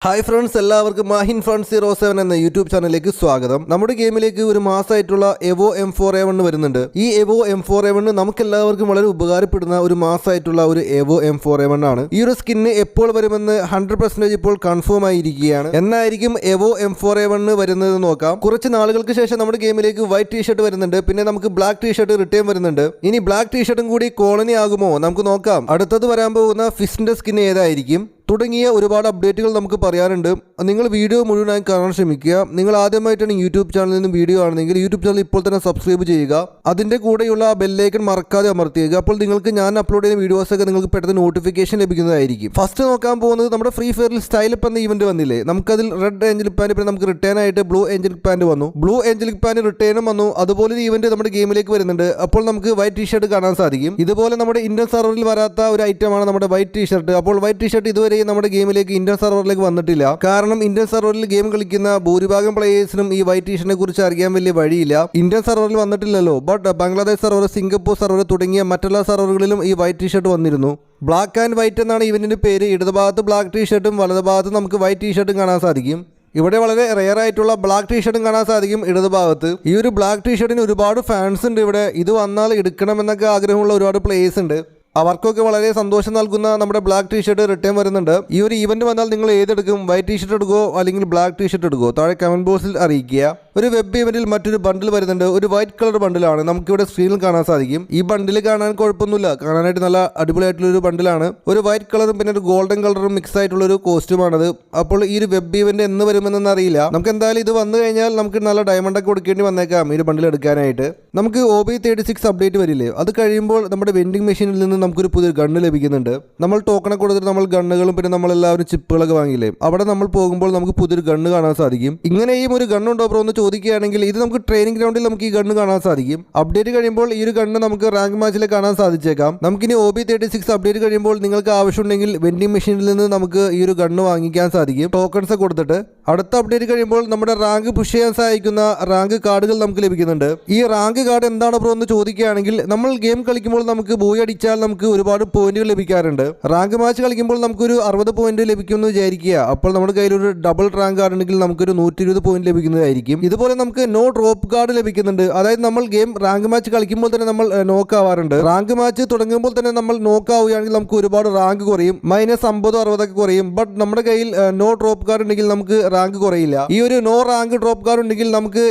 Hi friends, എല്ലാവർക്കും Mahin fund 07 എന്ന YouTube ചാനലിലേക്ക് സ്വാഗതം. നമ്മുടെ ഗെയിമിലേക്ക് ഒരു മാസമായിട്ടുള്ള EVO M4A1 വരുന്നുണ്ട്. ഈ EVO M4A1 നമുക്ക് എല്ലാവർക്കും വളരെ ഉപകാരപ്പെടുന്ന ഒരു മാസമായിട്ടുള്ള ഒരു EVO M4A1 ആണ്. ഈ ഒരു സ്കിന്ന് എപ്പോൾ വരുമെന്ന് 100% ഇപ്പോൾ കൺഫേം ആയിരിക്കുകയാണ്. എന്നായിരിക്കും EVO M4A1 വരുന്നത് നോക്കാം. കുറച്ച് നാളുകൾക്ക് ശേഷം നമ്മുടെ ഗെയിമിലേക്ക് വൈറ്റ് ടീഷർട്ട് വരുന്നുണ്ട്. പിന്നെ നമുക്ക് ബ്ലാക്ക് ടീഷർട്ട് റിട്ടേൺ വരുന്നുണ്ട്. ഇനി ബ്ലാക്ക് ടീഷർട്ടും കൂടി കോളനി ആകുമോ നമുക്ക് നോക്കാം. അടുത്തത് വരാൻ പോകുന്ന ഫിസ്റ്റിന്റെ സ്കിൻ ഏതായിരിക്കും തുടങ്ങിയ ഒരുപാട് അപ്ഡേറ്റുകൾ നമുക്ക് പറയാനുണ്ട്. നിങ്ങൾ വീഡിയോ മുഴുവനായി കാണാൻ ശ്രമിക്കുക. നിങ്ങൾ ആദ്യമായിട്ടാണ് യൂട്യൂബ് ചാനലിൽ നിന്ന് വീഡിയോ ആണെങ്കിൽ യൂട്യൂബ് ചാനൽ ഇപ്പോൾ തന്നെ സബ്സ്ക്രൈബ് ചെയ്യുക. അതിൻ്റെ കൂടെയുള്ള ബെല്ലൈക്കൺ മറക്കാതെ അമർത്തിയുക. അപ്പോൾ നിങ്ങൾക്ക് ഞാൻ അപ്ലോഡ് ചെയ്യുന്ന വീഡിയോസൊക്കെ നിങ്ങൾക്ക് പെട്ടെന്ന് നോട്ടിഫിക്കേഷൻ ലഭിക്കുന്നതായിരിക്കും. ഫസ്റ്റ് നോക്കാൻ പോകുന്നത് നമ്മുടെ ഫ്രീ ഫയറിൽ സ്റ്റൈലപ്പ് എന്ന ഇവന്റ് വന്നില്ലേ, നമുക്കതിൽ റെഡ് ഏഞ്ചലിക് പാൻറ് പിന്നെ നമുക്ക് റിട്ടേൺ ആയിട്ട് ബ്ലൂ ഏഞ്ചലിക് പാൻറ് വന്നു. ബ്ലൂ ഏഞ്ചലിക് പാൻറ് റിട്ടേണും വന്നു. അതുപോലെ ഒരു ഇവന്റ് നമ്മുടെ ഗെയിമിലേക്ക് വരുന്നുണ്ട്. അപ്പോൾ നമുക്ക് വൈറ്റ് ടീഷർട്ട് കാണാൻ സാധിക്കും. ഇതുപോലെ നമ്മുടെ ഇന്ത്യൻ സർവറിൽ വരാത്ത ഒരു ഐറ്റമാണ് നമ്മുടെ വൈറ്റ് ടീഷർട്ട്. അപ്പോൾ വൈറ്റ് ടീഷർട്ട് ഇതുവരെ നമ്മുടെ ഗെയിമിലേക്ക് ഇന്ത്യൻ സർവറിലേക്ക് വന്നിട്ടില്ല. കാരണം ഇന്ത്യൻ സർവറിൽ ഗെയിം കളിക്കുന്ന ഭൂരിഭാഗം പ്ലേയേഴ്സിനും ഈ വൈറ്റ് ടീഷർട്ടിനെ കുറിച്ച് അറിയാൻ വലിയ വഴിയില്ല. ഇന്ത്യൻ സർവറിൽ വന്നിട്ടില്ലല്ലോ. But Bangladesh server, Singapore server തുടങ്ങിയ മറ്റുള്ള സർവറുകളിലും ഈ വൈറ്റ് ടീഷർട്ട് വന്നിരുന്നു. ബ്ലാക്ക് ആൻഡ് വൈറ്റ് എന്നാണ് ഇവന്റിന്റെ പേര്. ഇടതുഭാഗത്ത് ബ്ലാക്ക് ടീഷർട്ടും വലതുഭാഗത്ത് നമുക്ക് വൈറ്റ് ടീഷർട്ടും കാണാൻ സാധിക്കും. ഇവിടെ വളരെ റെയർ ആയിട്ടുള്ള ബ്ലാക്ക് ടീഷർട്ടും കാണാൻ സാധിക്കും ഇടതുഭാഗത്ത്. ഈ ഒരു ബ്ലാക്ക് ടീഷർട്ടിന് ഒരുപാട് ഫാൻസ് ഉണ്ട് ഇവിടെ. ഇത് വന്നാൽ എടുക്കണമെന്നൊക്കെ ആഗ്രഹമുള്ള ഒരുപാട് പ്ലേയേഴ്സ് ഉണ്ട്. അവർക്കൊക്കെ വളരെ സന്തോഷം നൽകുന്ന നമ്മുടെ ബ്ലാക്ക് ടീഷർട്ട് റിട്ടേൺ വരുന്നുണ്ട്. ഈ ഒരു ഇവന്റ് വന്നാൽ നിങ്ങൾ ഏതെടുക്കും? വൈറ്റ് ടീഷർട്ട് എടുക്കുമോ അല്ലെങ്കിൽ ബ്ലാക്ക് ടീഷർട്ട് എടുക്കുമോ? താഴെ കമന്റ് ബോക്സിൽ അറിയിക്കുക. ഒരു വെബ് ഇവന്റിൽ മറ്റൊരു ബണ്ടിൽ വരുന്നുണ്ട്. ഒരു വൈറ്റ് കളർ ബണ്ടിലാണ്, നമുക്കിവിടെ സ്ക്രീനിൽ കാണാൻ സാധിക്കും. ഈ ബണ്ടിൽ കാണാൻ കുഴപ്പമൊന്നുമില്ല, കാണാനായിട്ട് നല്ല അടിപൊളിയായിട്ടുള്ള ഒരു ബണ്ടിലാണ്. ഒരു വൈറ്റ് കളറും പിന്നെ ഒരു ഗോൾഡൻ കളറും മിക്സ് ആയിട്ടുള്ള ഒരു കോസ്റ്റ്യൂമാണത്. അപ്പോൾ ഈ ഒരു വെബ് ഇവന്റ് എന്ന് വരുമെന്നൊന്നും അറിയില്ല. നമുക്ക് എന്തായാലും ഇത് വന്നു കഴിഞ്ഞാൽ നമുക്ക് നല്ല ഡയമണ്ട് ഒക്കെ കൊടുക്കേണ്ടി വന്നേക്കാം ഈ ഒരു ബണ്ടിൽ എടുക്കാനായിട്ട്. നമുക്ക് OB36 അപ്ഡേറ്റ് വരില്ലേ, അത് കഴിയുമ്പോൾ നമ്മുടെ വെൻഡിങ് മെഷീനിൽ നിന്ന് നമുക്കൊരു പുതിയ ഗണ്ണ് ലഭിക്കുന്നുണ്ട്. നമ്മൾ ടോക്കണൊക്കെ കൊടുത്തിട്ട് നമ്മൾ ഗണ്ണുകളും പിന്നെ നമ്മളെല്ലാവരും ചിപ്പുകളൊക്കെ വാങ്ങിയില്ലേ, അവിടെ നമ്മൾ പോകുമ്പോൾ നമുക്ക് പുതിയൊരു ഗണ്ണ് കാണാൻ സാധിക്കും. ഇങ്ങനെയും ഒരു ഗണ്ണുണ്ടോ ബ്രോ എന്ന് ചോദിക്കുകയാണെങ്കിൽ ഇത് നമുക്ക് ട്രെയിനിങ് ഗ്രൗണ്ടിൽ നമുക്ക് ഈ ഗണ്ണ് കാണാൻ സാധിക്കും. അപ്ഡേറ്റ് കഴിയുമ്പോൾ ഈ ഒരു ഗണ്ണ് നമുക്ക് റാങ്ക് മാച്ചിൽ കാണാൻ സാധിച്ചേക്കാം. നമുക്കിനി OB36 അപ്ഡേറ്റ് കഴിയുമ്പോൾ നിങ്ങൾക്ക് ആവശ്യമുണ്ടെങ്കിൽ വെൻഡിങ് മെഷീനിൽ നിന്ന് നമുക്ക് ഈ ഒരു ഗണ്ണ് വാങ്ങിക്കാൻ സാധിക്കും ടോക്കൺസ് കൊടുത്തിട്ട്. അടുത്ത അപ്ഡേറ്റ് കഴിയുമ്പോൾ നമ്മുടെ റാങ്ക് പുഷ് ചെയ്യാൻ സഹായിക്കുന്ന റാങ്ക് കാർഡുകൾ നമുക്ക് ലഭിക്കുന്നുണ്ട്. ഈ റാങ്ക് കാർഡ് എന്താണ് ബ്രോ എന്ന് ചോദിക്കുകയാണെങ്കിൽ നമ്മൾ ഗെയിം കളിക്കുമ്പോൾ നമുക്ക് ബോയ് അടിച്ചാൽ നമുക്ക് ഒരുപാട് പോയിന്റുകൾ ലഭിക്കാറുണ്ട്. റാങ്ക് മാച്ച് കളിക്കുമ്പോൾ നമുക്കൊരു 60 പോയിന്റ് ലഭിക്കുമെന്ന് വിചാരിക്കുക. അപ്പോൾ നമ്മുടെ കയ്യിൽ ഒരു ഡബിൾ റാങ്ക് കാർഡ് ഉണ്ടെങ്കിൽ നമുക്കൊരു 120 പോയിന്റ് ലഭിക്കുന്നതായിരിക്കും. ഇതുപോലെ നമുക്ക് നോ ഡ്രോപ്പ് കാർഡ് ലഭിക്കുന്നുണ്ട്. അതായത് നമ്മൾ ഗെയിം റാങ്ക് മാച്ച് കളിക്കുമ്പോൾ തന്നെ നമ്മൾ നോക്ക് ആവാറുണ്ട്. റാങ്ക് മാച്ച് തുടങ്ങുമ്പോൾ തന്നെ നമ്മൾ നോക്ക് ആവുകയാണെങ്കിൽ നമുക്ക് ഒരുപാട് റാങ്ക് കുറയും, -50 60 ഒക്കെ കുറയും. ബട്ട് നമ്മുടെ കയ്യിൽ നോ ഡ്രോപ്പ് കാർഡ് ഉണ്ടെങ്കിൽ നമുക്ക് റാങ്ക് കുറയില്ല. ഈ ഒരു നോ റാങ്ക് ഡ്രോപ്പ് കാർഡ് ഉണ്ടെങ്കിൽ നമുക്ക്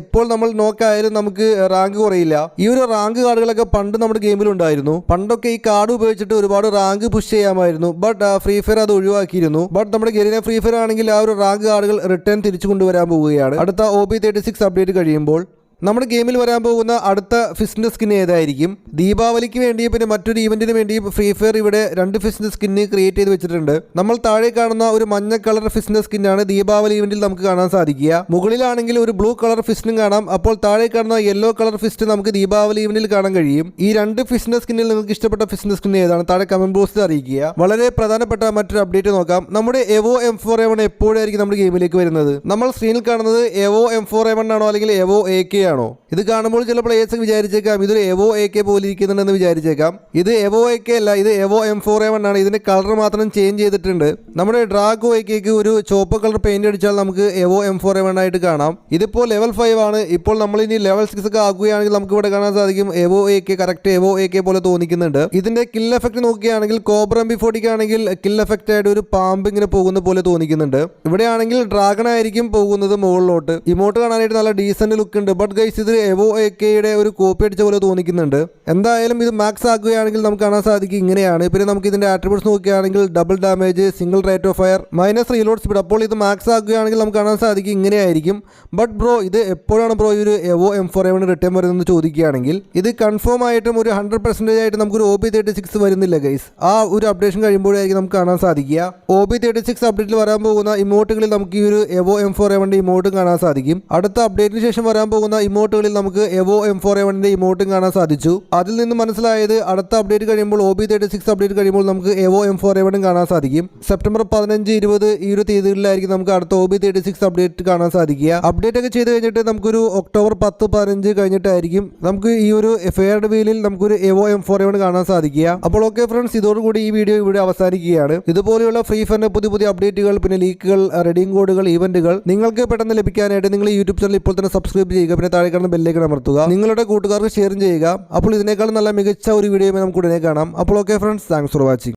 എപ്പോൾ നമ്മൾ നോക്ക് ആയാലും നമുക്ക് റാങ്ക് കുറയില്ല. ഈ ഒരു റാങ്ക് കാർഡുകളൊക്കെ പണ്ട് നമ്മുടെ ഗെയിമിൽ ഉണ്ടായിരുന്നു. പണ്ടൊക്കെ ഈ കാർഡ് ഉപയോഗിച്ചിട്ട് ഒരുപാട് റാങ്ക് പുഷ് ചെയ്യാമായിരുന്നു. ബട്ട് ഫ്രീ ഫയർ അത് ഒഴിവാക്കിയിരുന്നു. ബട്ട് നമ്മുടെ ഗെയിമിലെ ഫ്രീ ഫയർ ആണെങ്കിൽ ആ ഒരു റാങ്ക് കാർഡുകൾ റിട്ടേൺ തിരിച്ചു കൊണ്ടുവരാൻ പോവുകയാണ് അടുത്ത OB36 അപ്ഡേറ്റ് കഴിയുമ്പോൾ. നമ്മുടെ ഗെയിമിൽ വരാൻ പോകുന്ന അടുത്ത ഫിസ്റ്റിന്റെ സ്കിൻ ഏതായിരിക്കും? ദീപാവലിക്ക് വേണ്ടിയും പിന്നെ മറ്റൊരു ഇവന്റിന് വേണ്ടിയും ഫ്രീ ഫയർ ഇവിടെ 2 ഫിസ്റ്റിന്റെ സ്കിന്ന് ക്രിയേറ്റ് ചെയ്ത് വെച്ചിട്ടുണ്ട്. നമ്മൾ താഴെ കാണുന്ന ഒരു മഞ്ഞ കളർ ഫിസ്റ്റിന്റെ സ്കിന്നാണ് ദീപാവലി ഇവന്റിൽ നമുക്ക് കാണാൻ സാധിക്കുക. മുകളിലാണെങ്കിൽ ഒരു ബ്ലൂ കളർ ഫിസ്റ്റിനും കാണാം. അപ്പോൾ താഴെ കാണുന്ന യെല്ലോ കളർ ഫിസ്റ്റ് നമുക്ക് ദീപാവലി ഇവന്റിൽ കാണാൻ കഴിയും. ഈ 2 ഫിസ്റ്റിന്റെ സ്കിന്നിൽ നിങ്ങൾക്ക് ഇഷ്ടപ്പെട്ട ഫിസ്റ്റിന്റെ സ്കിൻ ഏതാണ്? താഴെ കമന്റ് ബോക്സിൽ അറിയിക്കുക. വളരെ പ്രധാനപ്പെട്ട മറ്റൊരു അപ്ഡേറ്റ് നോക്കാം. നമ്മുടെ EVO M4A1 എപ്പോഴായിരിക്കും നമ്മുടെ ഗെയിമിലേക്ക് വരുന്നത്? നമ്മൾ സ്ക്രീനിൽ കാണുന്നത് EVO M4A1 ആണോ അല്ലെങ്കിൽ EVO AK ആണോ? ഇത് കാണുമ്പോൾ ചില പ്ലേയേഴ്സ് വിചാരിച്ചേക്കാം ഇതൊരു EVO AK പോലെ ഇരിക്കുന്നുണ്ടെന്ന് വിചാരിച്ചേക്കാം. ഇത് EVO AK അല്ല, ഇത് EVO M4A1 ആണ്. ഇതിന്റെ കളർ മാത്രം ചേഞ്ച് ചെയ്തിട്ടുണ്ട്. നമ്മുടെ ഡ്രാഗോ AKക്ക് ഒരു ചുവപ്പ് കളർ പെയിന്റ് അടിച്ചാൽ നമുക്ക് EVO M4A1 ആയിട്ട് കാണാം. ഇതിപ്പോൾ ലെവൽ 5 ആണ്. ഇപ്പോൾ നമ്മൾ ഇനി ലെവൽ 6 ഒക്കെ ആക്കുകയാണെങ്കിൽ നമുക്ക് ഇവിടെ കാണാൻ സാധിക്കും EVO AK correct EVO AK പോലെ തോന്നിക്കുന്നുണ്ട്. ഇതിന്റെ കിൽ എഫക്ട് നോക്കുകയാണെങ്കിൽ കോബ്ര M40 ആണെങ്കിൽ കിൽ എഫക്റ്റ് ആയിട്ട് ഒരു പാമ്പ് ഇങ്ങനെ പോകുന്ന പോലെ തോന്നിക്കുന്നുണ്ട്. ഇവിടെയാണെങ്കിൽ ഡ്രാഗൺ ആയിരിക്കും പോകുന്നത് മുകളിലോട്ട്. ഇമോട്ട് കാണാനായിട്ട് നല്ല ഡീസന്റ് ലുക്ക് ഉണ്ട്. ബട്ട് ഗൈസ് ഇത് EVO AKയുടെ ഒരു കോപ്പി അടിച്ച പോലെ തോന്നിക്കുന്നുണ്ട്. എന്തായാലും ഇത് മാക്സ് ആക്കുകയാണെങ്കിൽ നമുക്ക് കാണാൻ സാധിക്കും ഇങ്ങനെയാണ്. പിന്നെ നമുക്ക് ഇതിന്റെ ആട്രിബ്യൂട്ട്സ് നോക്കുകയാണെങ്കിൽ double damage, single rate of fire, minus reload speed. അപ്പോൾ ഇത് മാക്സ് ആക്കുകയാണെങ്കിൽ നമുക്ക് കാണാൻ സാധിക്കും ഇങ്ങനെയായിരിക്കും. ബട്ട് ബ്രോ ഇത് എപ്പോഴാണ് ബ്രോ ഈ ഒരു EVO M4A1 റിട്ടേൺ വരുന്നതെന്ന് ചോദിക്കുകയാണെങ്കിൽ ഇത് കൺഫേം ആയിട്ടും ഒരു 100% ആയിട്ട് നമുക്കൊരു OB36 വരുന്നില്ല ഗൈസ്. ആ ഒരു അപ്ഡേഷൻ കഴിയുമ്പോഴായിരിക്കും നമുക്ക് കാണാൻ സാധിക്കുക. OB36 അപ്ഡേറ്റിൽ വരാൻ പോകുന്ന ഇമോട്ടുകളിൽ നമുക്ക് ഈ ഒരു EVO M4A1 ഇമോട്ടും കാണാൻ സാധിക്കും. അടുത്ത അപ്ഡേറ്റിന് ശേഷം വരാൻ പോകുന്ന ഇമോട്ടുകളിൽ നമുക്ക് EVO M4A1 ഇമോട്ടും കാണാൻ സാധിച്ചു. അതിൽ നിന്ന് മനസ്സിലായത് അടുത്ത അപ്ഡേറ്റ് കഴിയുമ്പോൾ OB36 അപ്ഡേറ്റ് കഴിയുമ്പോൾ നമുക്ക് EVO M4A1 കാണാൻ സാധിക്കും. സെപ്റ്റംബർ 15, 20 ഈ ഒരു തീയതികളിലായിരിക്കും നമുക്ക് അടുത്ത OB36 അപ്ഡേറ്റ് കാണാൻ സാധിക്കുക. അപ്ഡേറ്റ് ഒക്കെ ചെയ്ത് കഴിഞ്ഞിട്ട് നമുക്കൊരു ഒക്ടോബർ 10, 15 കഴിഞ്ഞിട്ടായിരിക്കും നമുക്ക് ഈ ഒരു ഫെയർഡ് വീലിൽ നമുക്കൊരു EVO M4A1 കാണാൻ സാധിക്കുക. അപ്പോൾ ഓക്കെ ഫ്രണ്ട്സ്, ഇതോടുകൂടി ഈ വീഡിയോ ഇവിടെ അവസാനിക്കുകയാണ്. ഇതുപോലെയുള്ള ഫ്രീ ഫയറിന്റെ പുതിയ അപ്ഡേറ്റുകൾ, പിന്നെ ലീക്കുകൾ, റെഡീം കോഡുകൾ, ഈവന്റുകൾ നിങ്ങൾക്ക് പെട്ടെന്ന് ലഭിക്കാനായിട്ട് നിങ്ങൾ ഈ യൂട്യൂബ് ചാനൽ ഇപ്പോൾ തന്നെ സബ്സ്ക്രൈബ് ചെയ്യുക. പിന്നെ താഴെ കാണുന്ന ബെല്ലേക്ക് അമർത്തുക. നിങ്ങളുടെ കൂട്ടുകാർക്ക് ഷെയർ ചെയ്യുക. അപ്പോൾ ഇതിനേക്കാൾ നല്ല മികച്ച ഒരു വീഡിയോ നമുക്ക് ഉടനെ കാണാം. അപ്പോൾ okay friends, thanks for watching.